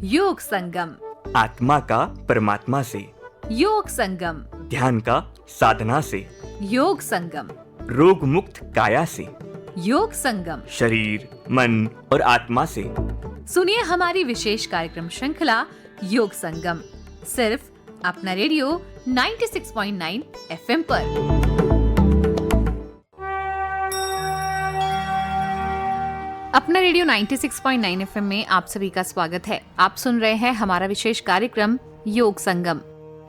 योग संगम, आत्मा का परमात्मा से, योग संगम, ध्यान का साधना से, योग संगम, रोग मुक्त काया से, योग संगम, शरीर, मन और आत्मा से। सुनिए हमारी विशेष कार्यक्रम श्रृंखला योग संगम, सिर्फ अपना रेडियो 96.9 FM पर। अपना रेडियो 96.9 FM में आप सभी का स्वागत है। आप सुन रहे हैं हमारा विशेष कार्यक्रम योग संगम।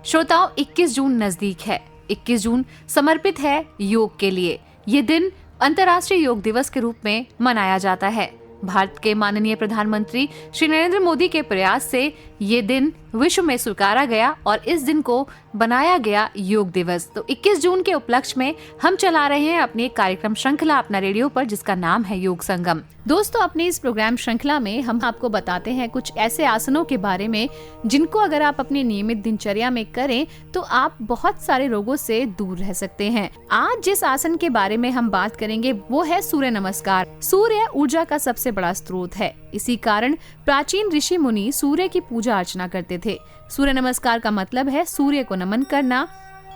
श्रोताओं, 21 जून नजदीक है। 21 जून समर्पित है योग के लिए। ये दिन अंतर्राष्ट्रीय योग दिवस के रूप में मनाया जाता है। भारत के माननीय प्रधानमंत्री श्री नरेंद्र मोदी के प्रयास से ये दिन विश्व में स्वीकारा गया और इस दिन को बनाया गया योग दिवस। तो 21 जून के उपलक्ष्य में हम चला रहे हैं अपनी एक कार्यक्रम श्रृंखला अपना रेडियो पर, जिसका नाम है योग संगम। दोस्तों, अपनी इस प्रोग्राम श्रृंखला में हम आपको बताते हैं कुछ ऐसे आसनों के बारे में जिनको अगर आप अपनी नियमित दिनचर्या में करें तो आप बहुत सारे रोगों से दूर रह सकते हैं। आज जिस आसन के बारे में हम बात करेंगे वो है सूर्य नमस्कार। सूर्य ऊर्जा का सबसे बड़ा स्रोत है। इसी कारण प्राचीन ऋषि मुनि सूर्य की पूजा अर्चना करते थे। सूर्य नमस्कार का मतलब है सूर्य को नमन करना।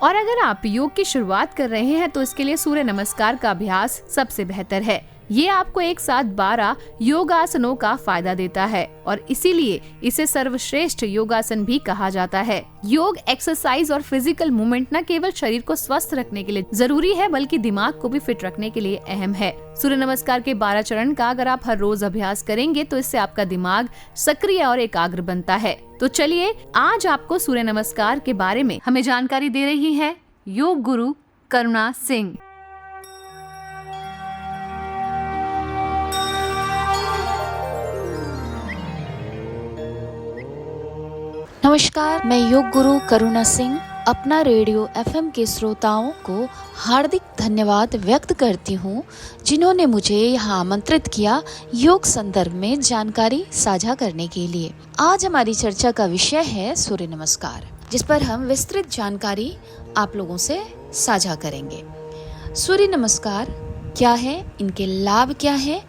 और अगर आप योग की शुरुआत कर रहे हैं तो इसके लिए सूर्य नमस्कार का अभ्यास सबसे बेहतर है। ये आपको एक साथ 12 योगासनों का फायदा देता है और इसीलिए इसे सर्वश्रेष्ठ योगासन भी कहा जाता है। योग एक्सरसाइज और फिजिकल मूवमेंट न केवल शरीर को स्वस्थ रखने के लिए जरूरी है बल्कि दिमाग को भी फिट रखने के लिए अहम है। सूर्य नमस्कार के 12 चरण का अगर आप हर रोज अभ्यास करेंगे तो इससे आपका दिमाग सक्रिय और एकाग्र बनता है। तो चलिए, आज आपको सूर्य नमस्कार के बारे में हमें जानकारी दे रही है योग गुरु करुणा सिंह। नमस्कार, मैं योग गुरु करुणा सिंह अपना रेडियो FM के श्रोताओं को हार्दिक धन्यवाद व्यक्त करती हूँ, जिन्होंने मुझे यहाँ आमंत्रित किया योग संदर्भ में जानकारी साझा करने के लिए। आज हमारी चर्चा का विषय है सूर्य नमस्कार, जिस पर हम विस्तृत जानकारी आप लोगों से साझा करेंगे। सूर्य नमस्कार क्या है, इनके लाभ क्या है,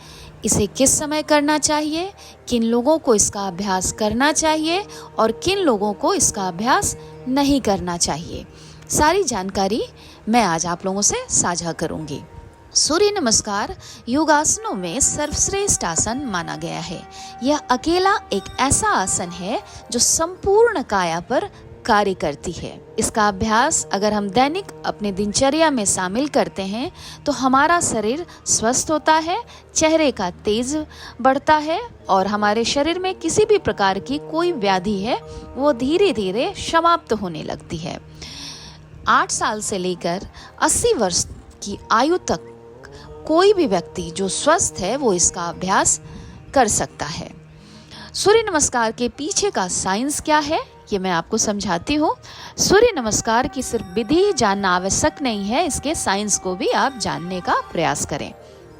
इसे किस समय करना चाहिए, किन लोगों को इसका अभ्यास करना चाहिए और किन लोगों को इसका अभ्यास नहीं करना चाहिए, सारी जानकारी मैं आज आप लोगों से साझा करूंगी। सूर्य नमस्कार योगासनों में सर्वश्रेष्ठ आसन माना गया है। यह अकेला एक ऐसा आसन है जो संपूर्ण काया पर कार्य करती है। इसका अभ्यास अगर हम दैनिक अपने दिनचर्या में शामिल करते हैं तो हमारा शरीर स्वस्थ होता है, चेहरे का तेज बढ़ता है और हमारे शरीर में किसी भी प्रकार की कोई व्याधि है वो धीरे धीरे समाप्त होने लगती है। 8 साल से लेकर 80 वर्ष की आयु तक कोई भी व्यक्ति जो स्वस्थ है वो इसका अभ्यास कर सकता है। सूर्य नमस्कार के पीछे का साइंस क्या है, ये मैं आपको समझाती हूँ। सूर्य नमस्कार की सिर्फ विधि ही जानना आवश्यक नहीं है, इसके साइंस को भी आप जानने का प्रयास करें।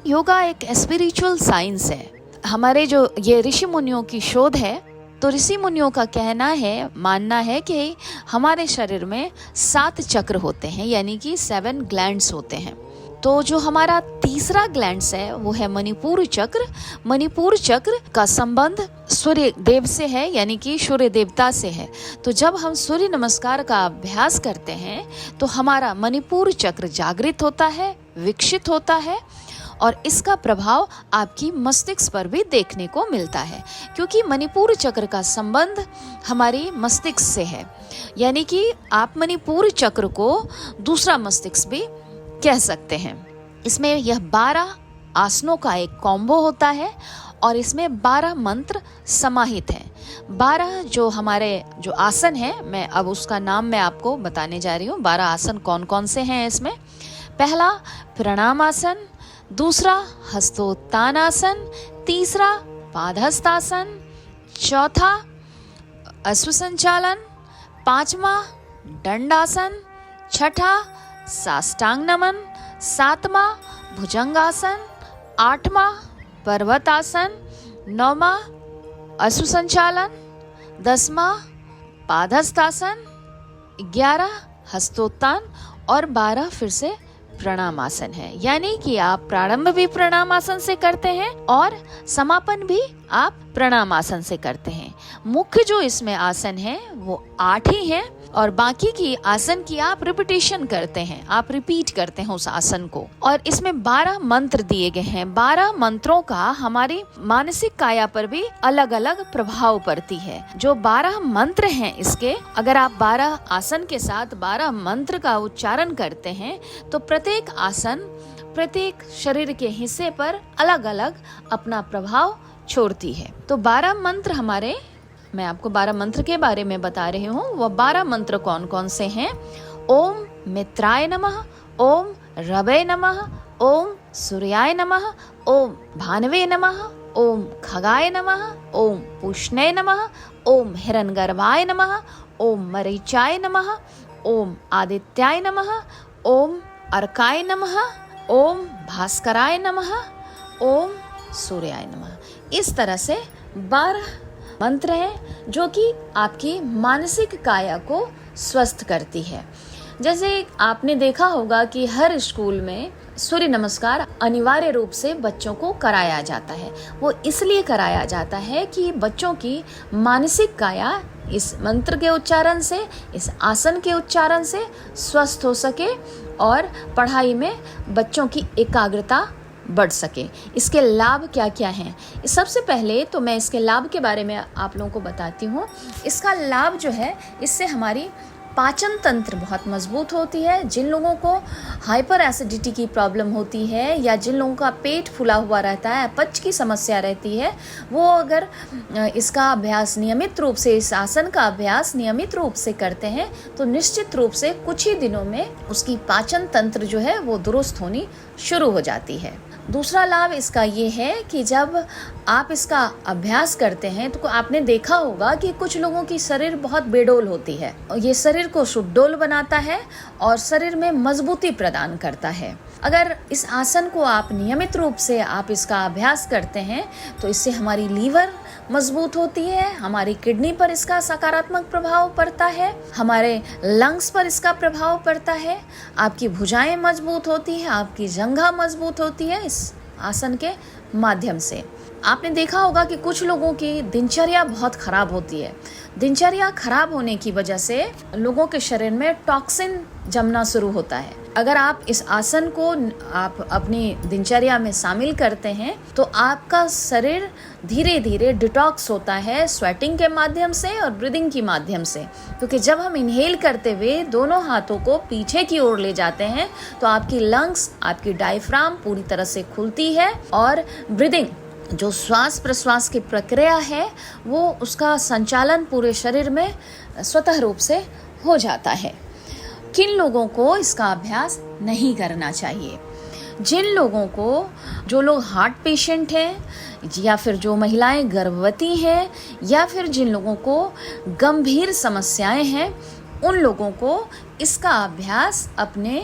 योगा एक स्पिरिचुअल साइंस है। हमारे जो ये ऋषि मुनियों की शोध है, तो ऋषि मुनियों का कहना है, मानना है कि हमारे शरीर में 7 चक्र होते हैं, यानी कि 7 ग्लैंड्स होते हैं। तो जो हमारा तीसरा ग्लैंड्स है वो है मणिपुर चक्र। मणिपुर चक्र का संबंध सूर्य देव से है, यानी कि सूर्य देवता से है। तो जब हम सूर्य नमस्कार का अभ्यास करते हैं तो हमारा मणिपुर चक्र जागृत होता है, विकसित होता है और इसका प्रभाव आपकी मस्तिष्क पर भी देखने को मिलता है, क्योंकि मणिपुर चक्र का संबंध हमारी मस्तिष्क से है। यानी कि आप मणिपुर चक्र को दूसरा मस्तिष्क भी कह सकते हैं। इसमें यह 12 आसनों का एक कॉम्बो होता है और इसमें 12 मंत्र समाहित हैं। 12 जो हमारे जो आसन है, मैं अब उसका नाम मैं आपको बताने जा रही हूँ। 12 आसन कौन कौन से हैं इसमें। पहला प्रणाम आसन, दूसरा हस्तोत्तान आसन, तीसरा पादहस्तासन, चौथा अश्वसंचालन, पांचवा दंडासन, छठा साष्टांग नमन, 7वां भुजंगासन, 8वां पर्वतासन, 9वां अश्वसंचालन, 10वां पादहस्तासन, 11 हस्तोत्तान और 12 फिर से प्रणाम आसन है, यानी कि आप प्रारंभ भी प्रणाम आसन से करते हैं और समापन भी आप प्रणाम आसन से करते हैं। मुख्य जो इसमें आसन है वो 8 ही हैं और बाकी की आसन की आप रिपीटेशन करते हैं, आप रिपीट करते हैं उस आसन को। और इसमें 12 मंत्र दिए गए हैं। 12 मंत्रों का हमारी मानसिक काया पर भी अलग अलग प्रभाव पड़ती है। जो 12 मंत्र हैं इसके, अगर आप 12 आसन के साथ 12 मंत्र का उच्चारण करते हैं तो प्रत्येक आसन प्रत्येक शरीर के हिस्से पर अलग अलग अपना प्रभाव छोड़ती है। तो 12 मंत्र हमारे, मैं आपको 12 मंत्र के बारे में बता रही हूँ। वह 12 मंत्र कौन कौन से हैं? ओम मित्राय नमः, ओम रवे नमः, ओम सूर्याय नमः, ओम भानवे नमः, ओम खगाय नमः, ओम पुष्णे नमः, ओम हिरण्यगर्भाय नमः, ओम मरीचाय नमः, ओम आदित्याय नमः, ओम अर्काय नमः, ओम भास्कराय नमः, ओम सूर्याय नमः। इस तरह से 12 मंत्र हैं जो कि आपकी मानसिक काया को स्वस्थ करती है। जैसे आपने देखा होगा कि हर स्कूल में सूर्य नमस्कार अनिवार्य रूप से बच्चों को कराया जाता है। वो इसलिए कराया जाता है कि बच्चों की मानसिक काया इस मंत्र के उच्चारण से, इस आसन के उच्चारण से स्वस्थ हो सके और पढ़ाई में बच्चों की एकाग्रता बढ़ सके। इसके लाभ क्या क्या हैं? सबसे पहले तो मैं इसके लाभ के बारे में आप लोगों को बताती हूँ। इसका लाभ जो है, इससे हमारी पाचन तंत्र बहुत मजबूत होती है। जिन लोगों को हाइपर एसिडिटी की प्रॉब्लम होती है या जिन लोगों का पेट फूला हुआ रहता है, अपच की समस्या रहती है, वो अगर इसका अभ्यास नियमित रूप से, इस आसन का अभ्यास नियमित रूप से करते हैं तो निश्चित रूप से कुछ ही दिनों में उसकी पाचन तंत्र जो है वो दुरुस्त होनी शुरू हो जाती है। दूसरा लाभ इसका ये है कि जब आप इसका अभ्यास करते हैं तो आपने देखा होगा कि कुछ लोगों की शरीर बहुत बेडोल होती है। ये शरीर को सुडोल बनाता है और शरीर में मजबूती प्रदान करता है। अगर इस आसन को आप नियमित रूप से आप इसका अभ्यास करते हैं तो इससे हमारी लीवर मजबूत होती है, हमारी किडनी पर इसका सकारात्मक प्रभाव पड़ता है, हमारे लंग्स पर इसका प्रभाव पड़ता है, आपकी भुजाएं मजबूत होती है, आपकी जंघा मजबूत होती है इस आसन के माध्यम से। आपने देखा होगा कि कुछ लोगों की दिनचर्या बहुत खराब होती है। दिनचर्या खराब होने की वजह से लोगों के शरीर में टॉक्सिन जमना शुरू होता है। अगर आप इस आसन को आप अपनी दिनचर्या में शामिल करते हैं तो आपका शरीर धीरे धीरे डिटॉक्स होता है, स्वेटिंग के माध्यम से और ब्रीदिंग के माध्यम से। क्योंकि जब हम इनहेल करते हुए दोनों हाथों को पीछे की ओर ले जाते हैं तो आपकी लंग्स, आपकी डायफ्राम पूरी तरह से खुलती है और ब्रीदिंग, जो श्वास प्रश्वास की प्रक्रिया है, वो उसका संचालन पूरे शरीर में स्वतः रूप से हो जाता है। किन लोगों को इसका अभ्यास नहीं करना चाहिए? जिन लोगों को, जो लोग हार्ट पेशेंट हैं या फिर जो महिलाएं गर्भवती हैं या फिर जिन लोगों को गंभीर समस्याएं हैं, उन लोगों को इसका अभ्यास अपने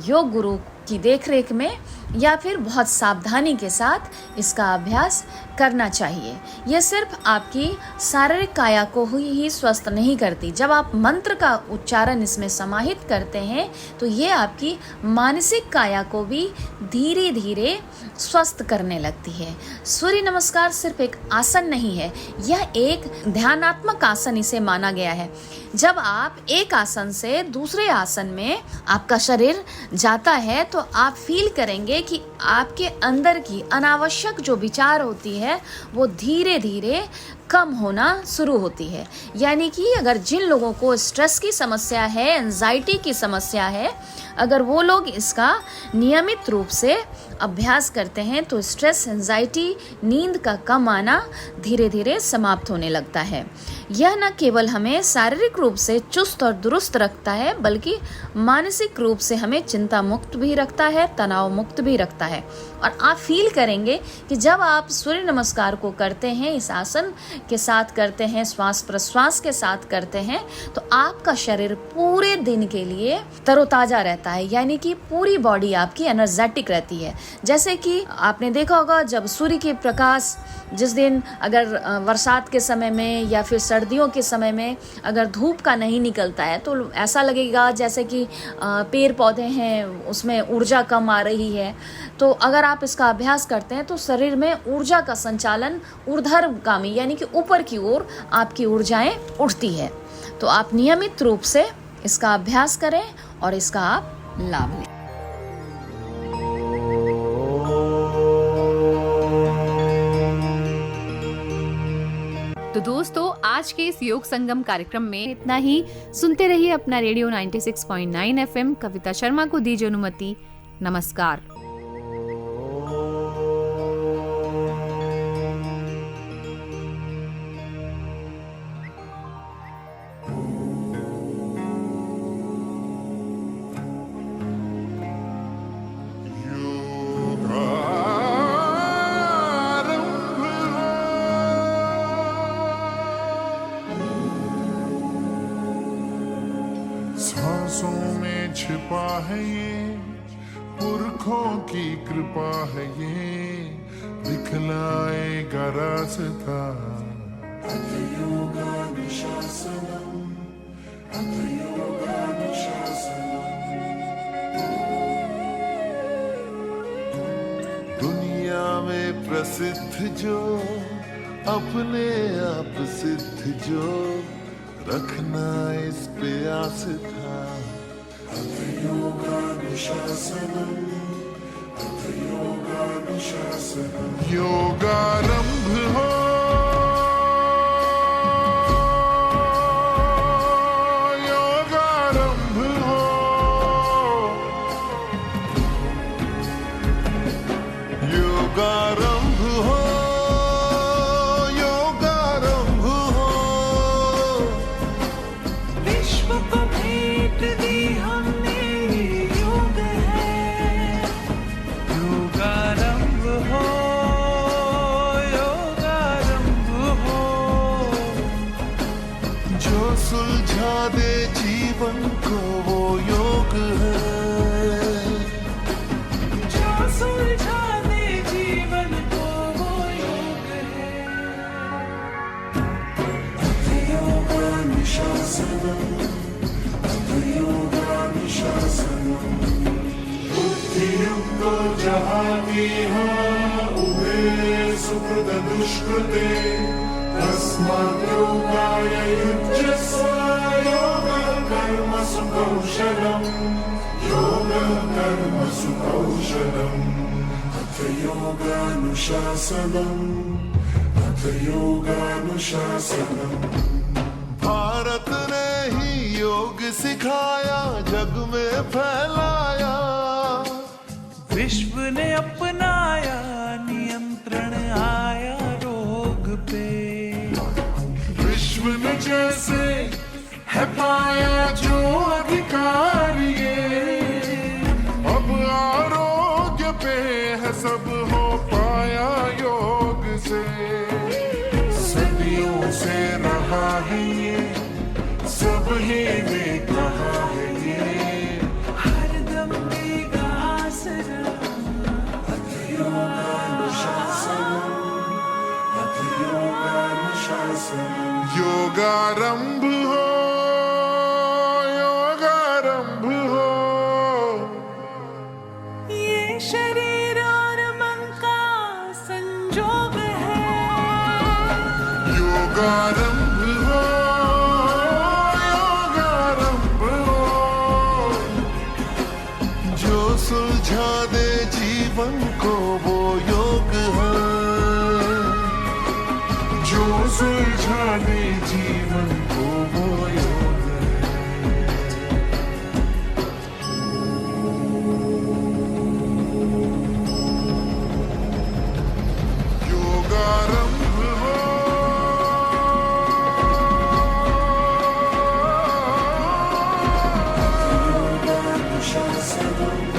योग गुरु की देखरेख में या फिर बहुत सावधानी के साथ इसका अभ्यास करना चाहिए। यह सिर्फ आपकी शारीरिक काया को ही स्वस्थ नहीं करती। जब आप मंत्र का उच्चारण इसमें समाहित करते हैं तो ये आपकी मानसिक काया को भी धीरे धीरे स्वस्थ करने लगती है। सूर्य नमस्कार सिर्फ एक आसन नहीं है, यह एक ध्यानात्मक आसन इसे माना गया है। जब आप एक आसन से दूसरे आसन में आपका शरीर जाता है तो आप फील करेंगे कि आपके अंदर की अनावश्यक जो विचार होती है वो धीरे धीरे कम होना शुरू होती है। यानी कि अगर जिन लोगों को स्ट्रेस की समस्या है, एंजाइटी की समस्या है, अगर वो लोग इसका नियमित रूप से अभ्यास करते हैं तो स्ट्रेस, एंजाइटी, नींद का कम आना धीरे धीरे समाप्त होने लगता है। यह न केवल हमें शारीरिक रूप से चुस्त और दुरुस्त रखता है बल्कि मानसिक रूप से हमें चिंता मुक्त भी रखता है, तनाव मुक्त भी रखता है। और आप फील करेंगे कि जब आप सूर्य नमस्कार को करते हैं, इस आसन के साथ करते हैं, श्वास प्रश्वास के साथ करते हैं, तो आपका शरीर पूरे दिन के लिए तरोताजा रहता है, यानी कि पूरी बॉडी आपकी एनर्जेटिक रहती है। जैसे कि आपने देखा होगा, जब सूर्य के प्रकाश जिस दिन अगर बरसात के समय में या फिर सर्दियों के समय में अगर धूप का नहीं निकलता है तो ऐसा लगेगा जैसे कि पेड़ पौधे हैं उसमें ऊर्जा कम आ रही है। तो अगर आप इसका अभ्यास करते हैं तो शरीर में ऊर्जा का संचालन ऊर्ध्वगामी यानी कि ऊपर की ओर आपकी ऊर्जाएं उठती है। तो आप नियमित रूप से इसका अभ्यास करें और इसका आप लाभ लें। तो दोस्तों, आज के इस योग संगम कार्यक्रम में इतना ही। सुनते रहिए अपना रेडियो 96.9 FM। कविता शर्मा को दीजिए अनुमति। नमस्कार। सांसों में छिपा है ये, पुरखों की कृपा है ये, दिखलाएगा रास्ता। दुनिया में प्रसिद्ध जो, अपने आप सिद्ध जो, रखना इस पे आस था। योगारंभ हो, योगारंभ हो, योगारंभ हो, योगारंभ हो। विश्व को भेंट दी हमने योग है। योगारंभ हो, योगारंभ हो। जो सुलझा दे जीवन को वो योग है। जो सुलझा दे जीवन को वो योग है। बुद्धियुक्तो जहाति उभे सुकृत दुष्कृते, तस्मात् योगाय युज्यस्व। योगः कर्मसु कौशलम्, योगः कर्मसु कौशलम्। अथ योगानुशासनम्, अथ योगानुशासनम्। भारत ने ही योग सिखाया, जग में फैलाया। विश्व ने अपनाया, नियंत्रण आया रोग पे। विश्व ने जैसे है पाया जो अधिकार ये, अब आरोग्य पे है सब हो पाया योग से। सदियों से रहा है ये, सब ही ने कहा है ये। हरदम देगा आसरा। अथ योगानुशासनम्, अथ योगानुशासनम्। योगारंभ हो, योगारंभ हो। ये शरीर और मन का संजोग है। योगारंभ हो, योगारंभ हो। जो सुलझा दे जीवन को वो योग है। जो सुलझा दे जीवन को वो योग है। योगारंभ हो, योगानुशासनम्,